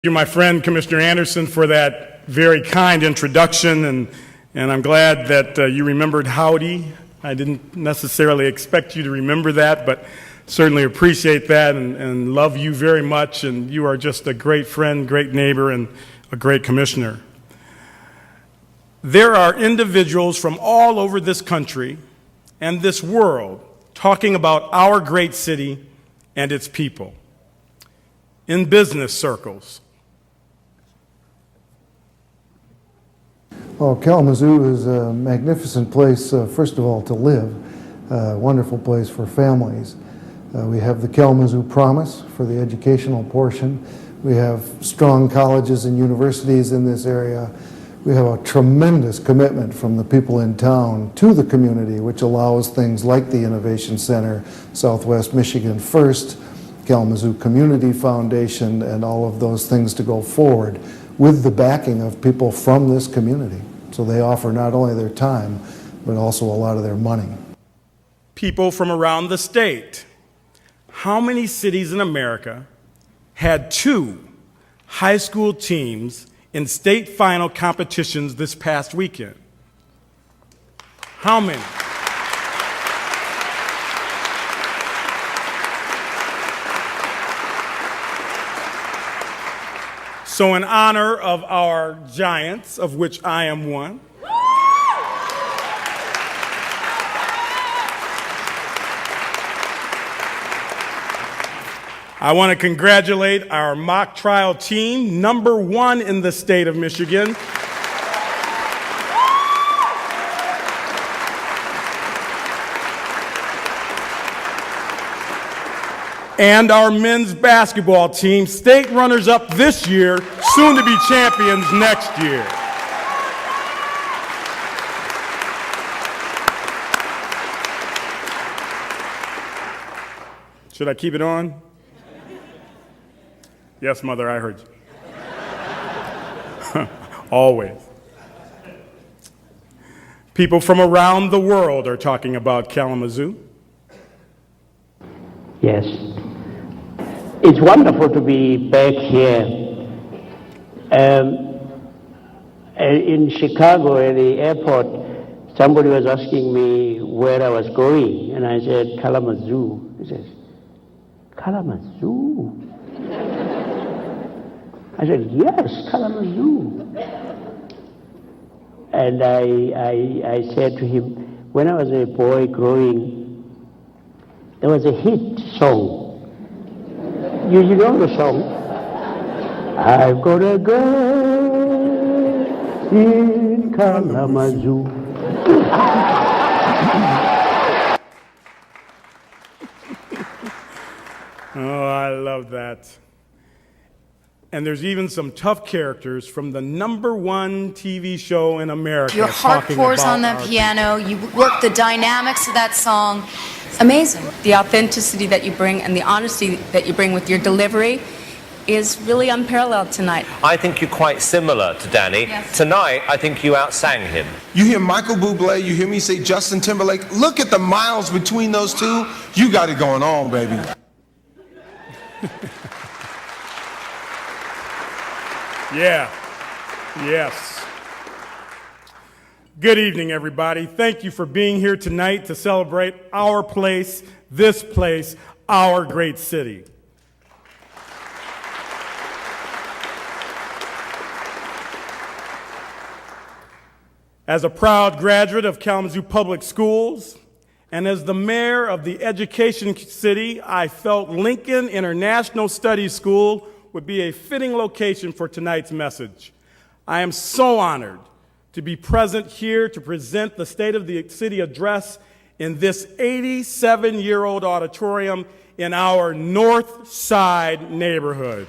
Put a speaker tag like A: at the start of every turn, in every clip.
A: You, my friend, Commissioner Anderson, for that very kind introduction, and I'm glad that you remembered howdy. I didn't necessarily expect you to remember that, but certainly appreciate that and love you very much, and you are just a great friend, great neighbor, and a great commissioner. There are individuals from all over this country and this world talking about our great city and its people. In business circles,
B: well, Kalamazoo is a magnificent place, first of all, to live, a wonderful place for families. We have the Kalamazoo Promise for the educational portion. We have strong colleges and universities in this area. We have a tremendous commitment from the people in town to the community, which allows things like the Innovation Center, Southwest Michigan First, Kalamazoo Community Foundation, and all of those things to go forward with the backing of people from this community. So they offer not only their time, but also a lot of their money.
A: People from around the state. How many cities in America had 2 high school teams in state final competitions this past weekend? How many? So in honor of our giants, of which I am one, I want to congratulate our mock trial team, #1 in the state of Michigan. And our men's basketball team, state runners-up this year, soon to be champions next year. Should I keep it on? Yes, Mother, I heard you. Always. People from around the world are talking about Kalamazoo.
C: Yes. It's wonderful to be back here. In Chicago at the airport, somebody was asking me where I was going, and I said, Kalamazoo. He says, Kalamazoo? I said, yes, Kalamazoo. And I said to him, when I was a boy growing, there was a hit song. You know the song? I've got a girl in Kalamazoo.
A: Oh, I love that. And there's even some tough characters from the #1 TV show in America.
D: Your heart pours on that piano. You work the dynamics of that song. Amazing.
E: The authenticity that you bring and the honesty that you bring with your delivery is really unparalleled tonight.
F: I think you're quite similar to Danny.
E: Yes.
F: Tonight, I think you outsang him.
G: You hear Michael Bublé, you hear me say Justin Timberlake. Look at the miles between those two. You got it going on, baby.
A: Yeah, yes. Good evening, everybody. Thank you for being here tonight to celebrate our place, this place, our great city. As a proud graduate of Kalamazoo Public Schools, and as the mayor of the Education City, I felt Lincoln International Studies School would be a fitting location for tonight's message. I am so honored to be present here to present the State of the City address in this 87-year-old auditorium in our North Side neighborhood.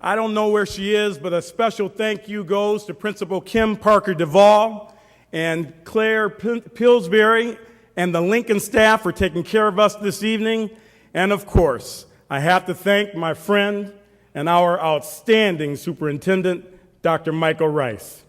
A: I don't know where she is, but a special thank you goes to Principal Kim Parker Duvall and Claire Pillsbury and the Lincoln staff for taking care of us this evening. And of course, I have to thank my friend and our outstanding superintendent, Dr. Michael Rice.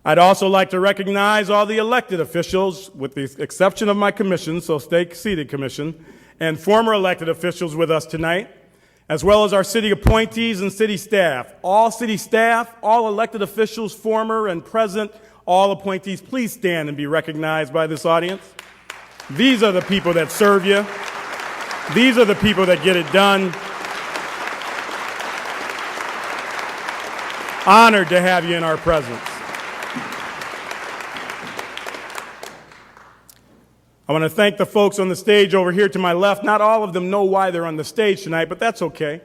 A: I'd also like to recognize all the elected officials, with the exception of my commission, so stay seated, commission, and former elected officials with us tonight, as well as our city appointees and city staff. All city staff, all elected officials, former and present, all appointees, please stand and be recognized by this audience. These are the people that serve you. These are the people that get it done. Honored to have you in our presence. I want to thank the folks on the stage over here to my left. Not all of them know why they're on the stage tonight, but that's okay.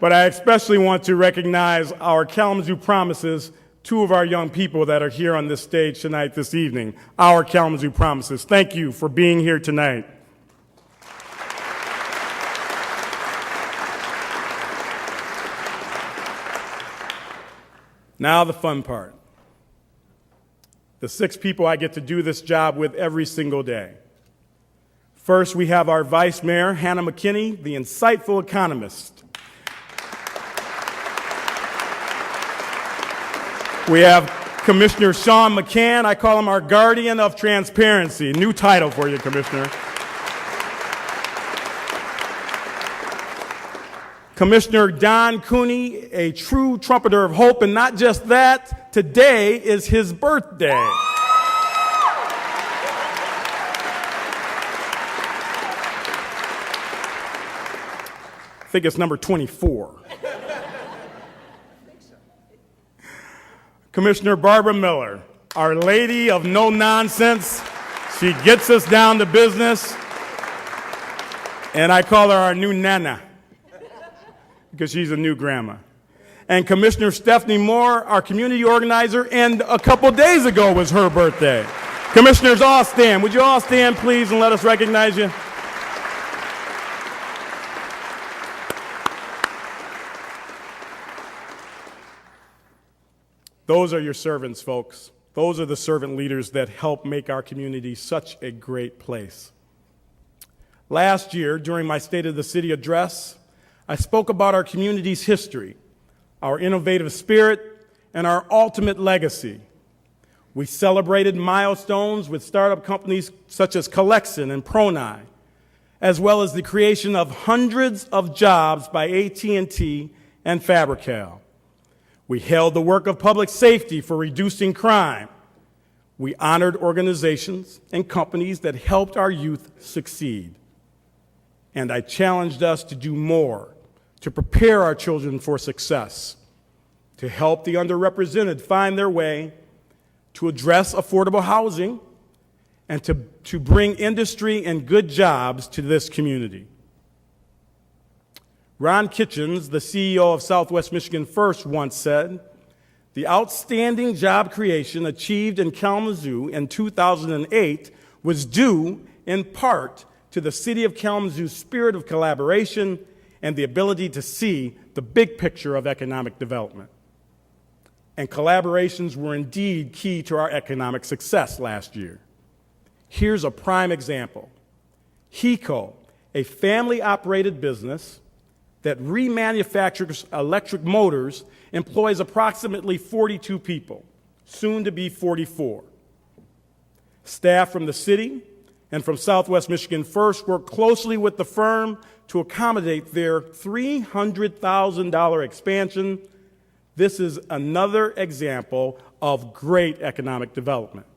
A: But I especially want to recognize our Kalamazoo Promises, two of our young people that are here on this stage tonight, this evening. Our Kalamazoo Promises. Thank you for being here tonight. Now the fun part. The 6 people I get to do this job with every single day. First, we have our Vice Mayor, Hannah McKinney, the insightful economist. We have Commissioner Sean McCann. I call him our guardian of transparency. New title for you, Commissioner. Commissioner Don Cooney, a true trumpeter of hope, and not just that, today is his birthday. I think it's number 24. Commissioner Barbara Miller, our lady of no nonsense. She gets us down to business, and I call her our new nana, because she's a new grandma. And Commissioner Stephanie Moore, our community organizer, and a couple days ago was her birthday. Commissioners, all stand. Would you all stand, please, and let us recognize you? Those are your servants, folks. Those are the servant leaders that help make our community such a great place. Last year, during my State of the City address, I spoke about our community's history, our innovative spirit, and our ultimate legacy. We celebrated milestones with startup companies such as Colexon and Pronai, as well as the creation of hundreds of jobs by AT&T and Fabrical. We hailed the work of public safety for reducing crime. We honored organizations and companies that helped our youth succeed. And I challenged us to do more to prepare our children for success, to help the underrepresented find their way, to address affordable housing, and to bring industry and good jobs to this community. Ron Kitchens, the CEO of Southwest Michigan First, once said, "The outstanding job creation achieved in Kalamazoo in 2008 was due in part to the City of Kalamazoo's spirit of collaboration and the ability to see the big picture of economic development." And collaborations were indeed key to our economic success last year. Here's a prime example. HECO, a family-operated business that remanufactures electric motors, employs approximately 42 people, soon to be 44. Staff from the city and from Southwest Michigan First work closely with the firm to accommodate their $300,000 expansion. This is another example of great economic development.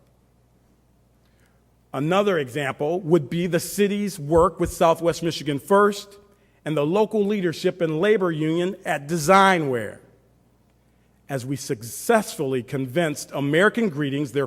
A: Another example would be the city's work with Southwest Michigan First and the local leadership and labor union at Designware, as we successfully convinced American Greetings, their